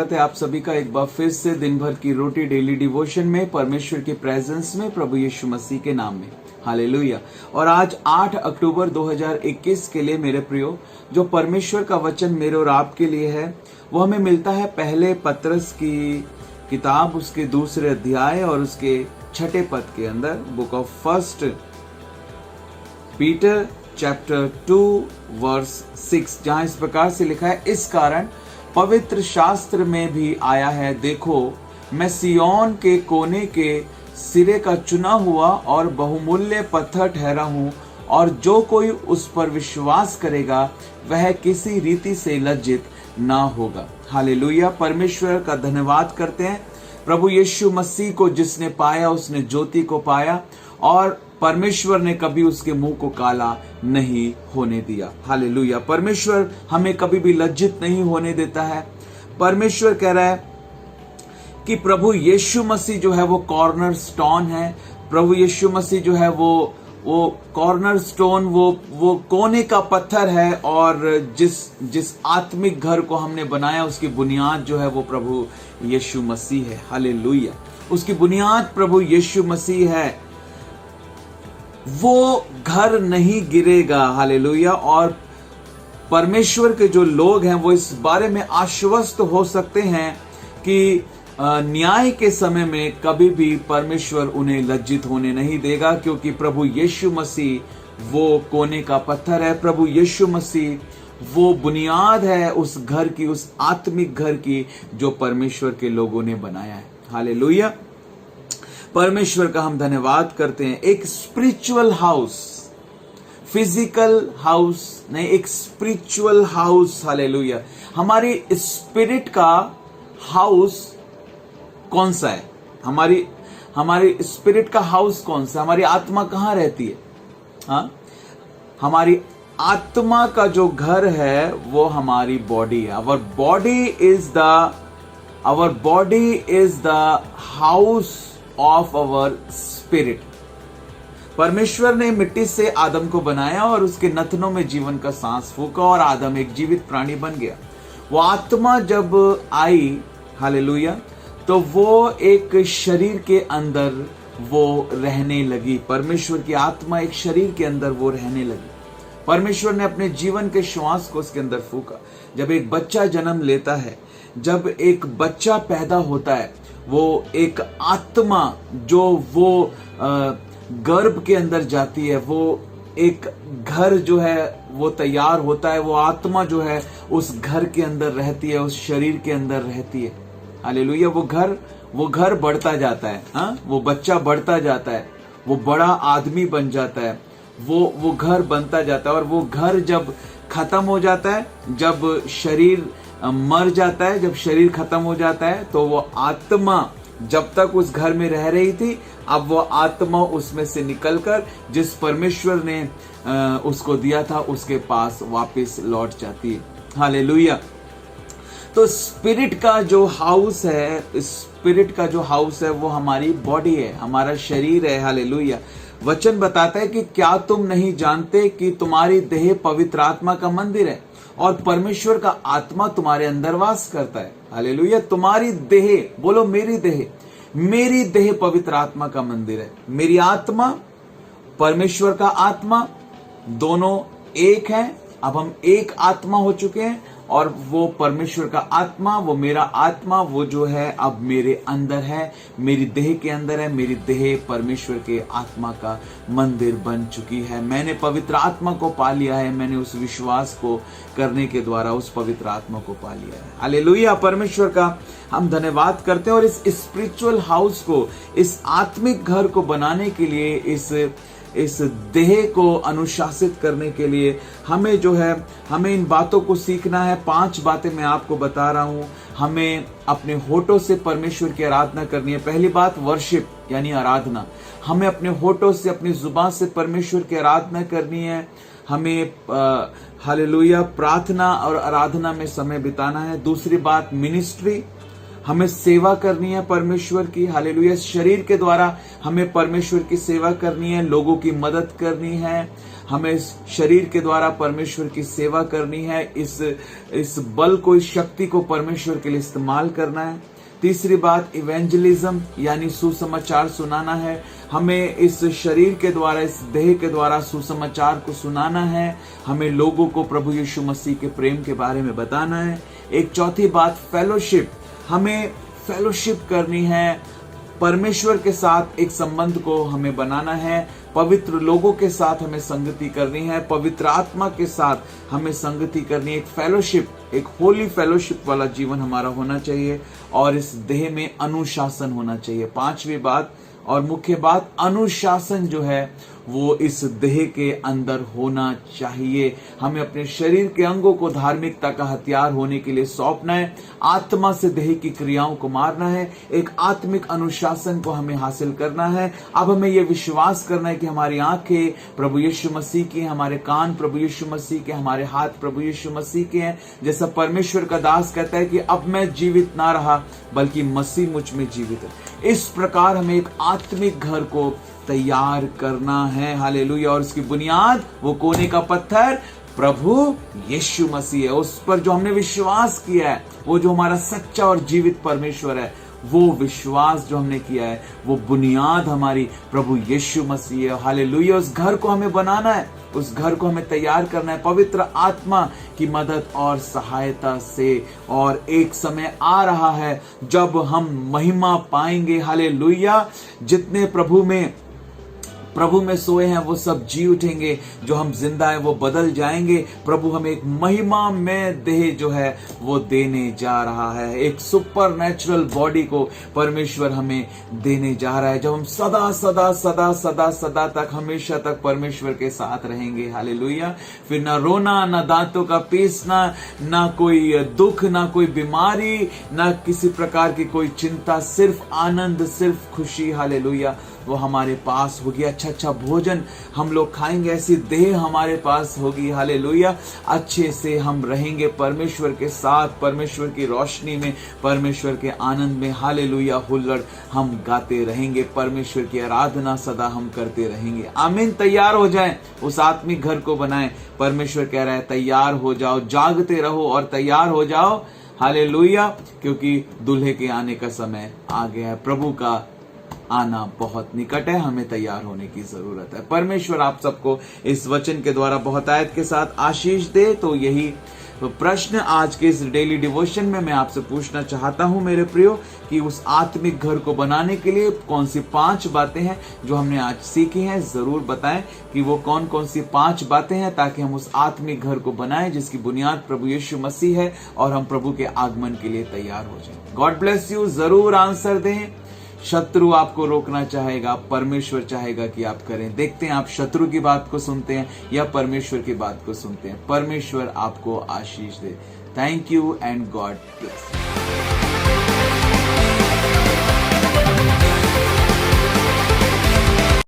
स्वागत है आप सभी का एक बार फिर से दिन भर की रोटी डेली डिवोशन में, परमेश्वर के प्रेजेंस में, प्रभु यीशु मसीह के नाम में। हालेलुया। और आज 8 अक्टूबर 2021 के लिए मेरे प्रियो, जो परमेश्वर का वचन मेरे और आपके लिए है वो हमें मिलता है पहले पत्रस की किताब, उसके दूसरे अध्याय और उसके 6 पद के अंदर, book of first Peter chapter 2 verse 6, जहां इस प्रकार से लिखा है, इस कारण पवित्र शास्त्र में भी आया है, देखो मैं सिय्योन के कोने के सिरे का चुना हुआ और बहुमूल्य पत्थर ठहरा हूं, और जो कोई उस पर विश्वास करेगा वह किसी रीति से लज्जित ना होगा। हालेलुया। परमेश्वर का धन्यवाद करते हैं। प्रभु यीशु मसीह को जिसने पाया उसने ज्योति को पाया, और परमेश्वर ने कभी उसके मुंह को काला नहीं होने दिया। हालेलुया। परमेश्वर हमें कभी भी लज्जित नहीं होने देता है। परमेश्वर कह रहा है कि प्रभु यीशु मसीह जो है वो कॉर्नर स्टोन है। प्रभु यीशु मसीह जो है वो कॉर्नर स्टोन, वो कोने का पत्थर है, और जिस आत्मिक घर को हमने बनाया उसकी बुनियाद जो है वो प्रभु यीशु मसीह है। हालेलुया। उसकी बुनियाद प्रभु यीशु मसीह है। वो घर नहीं गिरेगा। हालेलुया। और परमेश्वर के जो लोग हैं वो इस बारे में आश्वस्त हो सकते हैं कि न्याय के समय में कभी भी परमेश्वर उन्हें लज्जित होने नहीं देगा, क्योंकि प्रभु यीशु मसीह वो कोने का पत्थर है। प्रभु यीशु मसीह वो बुनियाद है उस घर की, उस आत्मिक घर की जो परमेश्वर के लोगों ने बनाया है। हालेलुया। परमेश्वर का हम धन्यवाद करते हैं। एक स्पिरिचुअल हाउस, फिजिकल हाउस नहीं, एक स्पिरिचुअल हाउस। हालेलुया। हमारी स्पिरिट का हाउस कौन सा है? हमारी स्पिरिट का हाउस कौन सा? हमारी आत्मा कहाँ रहती है? हाँ, हमारी आत्मा का जो घर है वो हमारी बॉडी है। Our body is the house of our spirit. परमेश्वर ने मिट्टी से आदम को बनाया और उसके नथनों में जीवन का सांस फूका, और आदम एक जीवित प्राणी बन गया। वो आत्मा जब आई, हालेलुया, तो वो एक शरीर के अंदर वो रहने लगी। परमेश्वर की आत्मा एक शरीर के अंदर वो रहने लगी। परमेश्वर ने अपने जीवन के श्वास को उसके अंदर फूका। जब एक बच्चा जन्म लेता है, जब एक बच्चा पैदा होता है, वो एक आत्मा जो वो गर्भ के अंदर जाती है, वो एक घर जो है वो तैयार होता है। वो आत्मा जो है उस घर के अंदर रहती है, उस शरीर के अंदर रहती है। हालेलुया। वो घर बढ़ता जाता है। हाँ, वो बच्चा बढ़ता जाता है, वो बड़ा आदमी बन जाता है, वो घर बनता जाता है। और वो घर जब खत्म हो जाता है, जब शरीर मर जाता है, जब शरीर खत्म हो जाता है, तो वो आत्मा जब तक उस घर में रह रही थी, अब वो आत्मा उसमें से निकलकर जिस परमेश्वर ने उसको दिया था उसके पास वापस लौट जाती है। हालेलुया। तो स्पिरिट का जो हाउस है, वो हमारी बॉडी है, हमारा शरीर है। हालेलुया। वचन बताता है कि क्या तुम नहीं जानते कि तुम्हारी देह पवित्र आत्मा का मंदिर है और परमेश्वर का आत्मा तुम्हारे अंदर वास करता है। हालेलुया। तुम्हारी देह, बोलो मेरी देह पवित्र आत्मा का मंदिर है। मेरी आत्मा, परमेश्वर का आत्मा, दोनों एक हैं। अब हम एक आत्मा हो चुके हैं, और वो परमेश्वर का आत्मा, वो मेरा आत्मा, वो जो है अब मेरे अंदर है, मेरी देह के अंदर है। मेरी देह परमेश्वर के आत्मा का मंदिर बन चुकी है। मैंने पवित्र आत्मा को पा लिया है। मैंने उस विश्वास को करने के द्वारा उस पवित्र आत्मा को पा लिया है। हालेलुया। परमेश्वर का हम धन्यवाद करते हैं। और इस स्पिरिचुअल हाउस को, इस आत्मिक घर को बनाने के लिए, इस देह को अनुशासित करने के लिए हमें इन बातों को सीखना है। 5 बातें मैं आपको बता रहा हूं। हमें अपने होठों से परमेश्वर की आराधना करनी है। पहली बात, वर्शिप यानी आराधना। हमें अपने होठों से, अपनी जुबान से परमेश्वर की आराधना करनी है। हमें हालेलुया प्रार्थना और आराधना में समय बिताना है। दूसरी बात, मिनिस्ट्री। हमें सेवा करनी है परमेश्वर की, हालेलुया। शरीर के द्वारा हमें परमेश्वर की सेवा करनी है, लोगों की मदद करनी है, हमें शरीर के द्वारा परमेश्वर की सेवा करनी है, इस बल को, इस शक्ति को परमेश्वर के लिए इस्तेमाल करना है। तीसरी बात, इवेंजलिज्म यानी सुसमाचार सुनाना है। हमें इस शरीर के द्वारा, इस देह के द्वारा सुसमाचार को सुनाना है। हमें लोगों को प्रभु यीशु मसीह के प्रेम के बारे में बताना है। एक चौथी बात, फेलोशिप। हमें फेलोशिप करनी है, परमेश्वर के साथ एक संबंध को हमें बनाना है, पवित्र लोगों के साथ हमें संगति करनी है, पवित्र आत्मा के साथ हमें संगति करनी है। एक फेलोशिप, एक होली फेलोशिप वाला जीवन हमारा होना चाहिए और इस देह में अनुशासन होना चाहिए। पांचवी बात और मुख्य बात, अनुशासन जो है वो इस देह के अंदर होना चाहिए। हमें अपने शरीर के अंगों को धार्मिकता का हथियार होने के लिए सौंपना है, आत्मा से देह की क्रियाओं को मारना है, एक आत्मिक अनुशासन को हमें हासिल करना है। अब हमें यह विश्वास करना है कि हमारी आंखें प्रभु यीशु मसीह की हैं, हमारे कान प्रभु यीशु मसीह के, हमारे हाथ प्रभु यीशु मसीह के हैं। जैसा परमेश्वर का दास कहता है कि अब मैं जीवित ना रहा बल्कि मसीह मुझ में जीवित है। इस प्रकार हमें एक आत्मिक घर को तैयार करना है, हालेलुया। और उसकी बुनियाद, वो कोने का पत्थर प्रभु यीशु मसीह है। उस पर जो हमने विश्वास किया है, वो जो हमारा सच्चा और जीवित परमेश्वर है, वो विश्वास जो हमने किया है, वो बुनियाद हमारी प्रभु यीशु मसीह है, हालेलुया। उस घर को हमें बनाना है, उस घर को हमें तैयार करना है पवित्र आत्मा की मदद और सहायता से। और एक समय आ रहा है जब हम महिमा पाएंगे, हालेलुया। जितने प्रभु में सोए हैं वो सब जी उठेंगे, जो हम जिंदा हैं वो बदल जाएंगे। प्रभु हमें एक महिमा में देह जो है वो देने जा रहा है, एक सुपर नेचुरल बॉडी को परमेश्वर हमें देने जा रहा है, जब हम सदा सदा सदा सदा सदा तक, हमेशा तक परमेश्वर के साथ रहेंगे, हालेलुया। फिर ना रोना, ना दांतों का पीसना, ना कोई दुख, ना कोई बीमारी, ना किसी प्रकार की कोई चिंता, सिर्फ आनंद, सिर्फ खुशी, हालेलुया, वो हमारे पास होगी। अच्छा भोजन हम लोग खाएंगे, ऐसी देह हमारे पास होगी, हालेलुया। अच्छे से हम रहेंगे परमेश्वर के साथ, परमेश्वर की रोशनी में, परमेश्वर के आनंद में, हालेलुया। हुल्लड़ हम गाते रहेंगे, परमेश्वर की आराधना सदा हम करते रहेंगे। आमीन। तैयार हो जाएं, उस आत्मिक घर को बनाएं। परमेश्वर कह रहा है तैयार हो जाओ, जागते रहो और तैयार हो जाओ, हालेलुया, क्योंकि दूल्हे के आने का समय आ गया है। प्रभु का आना बहुत निकट है, हमें तैयार होने की जरूरत है। परमेश्वर आप सबको इस वचन के द्वारा बहुत आयत के साथ आशीष दे। तो यही प्रश्न आज के इस डेली डिवोशन में मैं आपसे पूछना चाहता हूं मेरे प्रियो, कि उस आत्मिक घर को बनाने के लिए कौन सी 5 बातें हैं जो हमने आज सीखी हैं। जरूर बताएं कि वो कौन कौन सी 5 बातें हैं, ताकि हम उस आत्मिक घर को बनाएं जिसकी बुनियाद प्रभु यीशु मसीह है और हम प्रभु के आगमन के लिए तैयार हो जाएं। God bless you. जरूर आंसर दें। शत्रु आपको रोकना चाहेगा, परमेश्वर चाहेगा कि आप करें। देखते हैं आप शत्रु की बात को सुनते हैं या परमेश्वर की बात को सुनते हैं। परमेश्वर आपको आशीष दे। Thank you and God bless.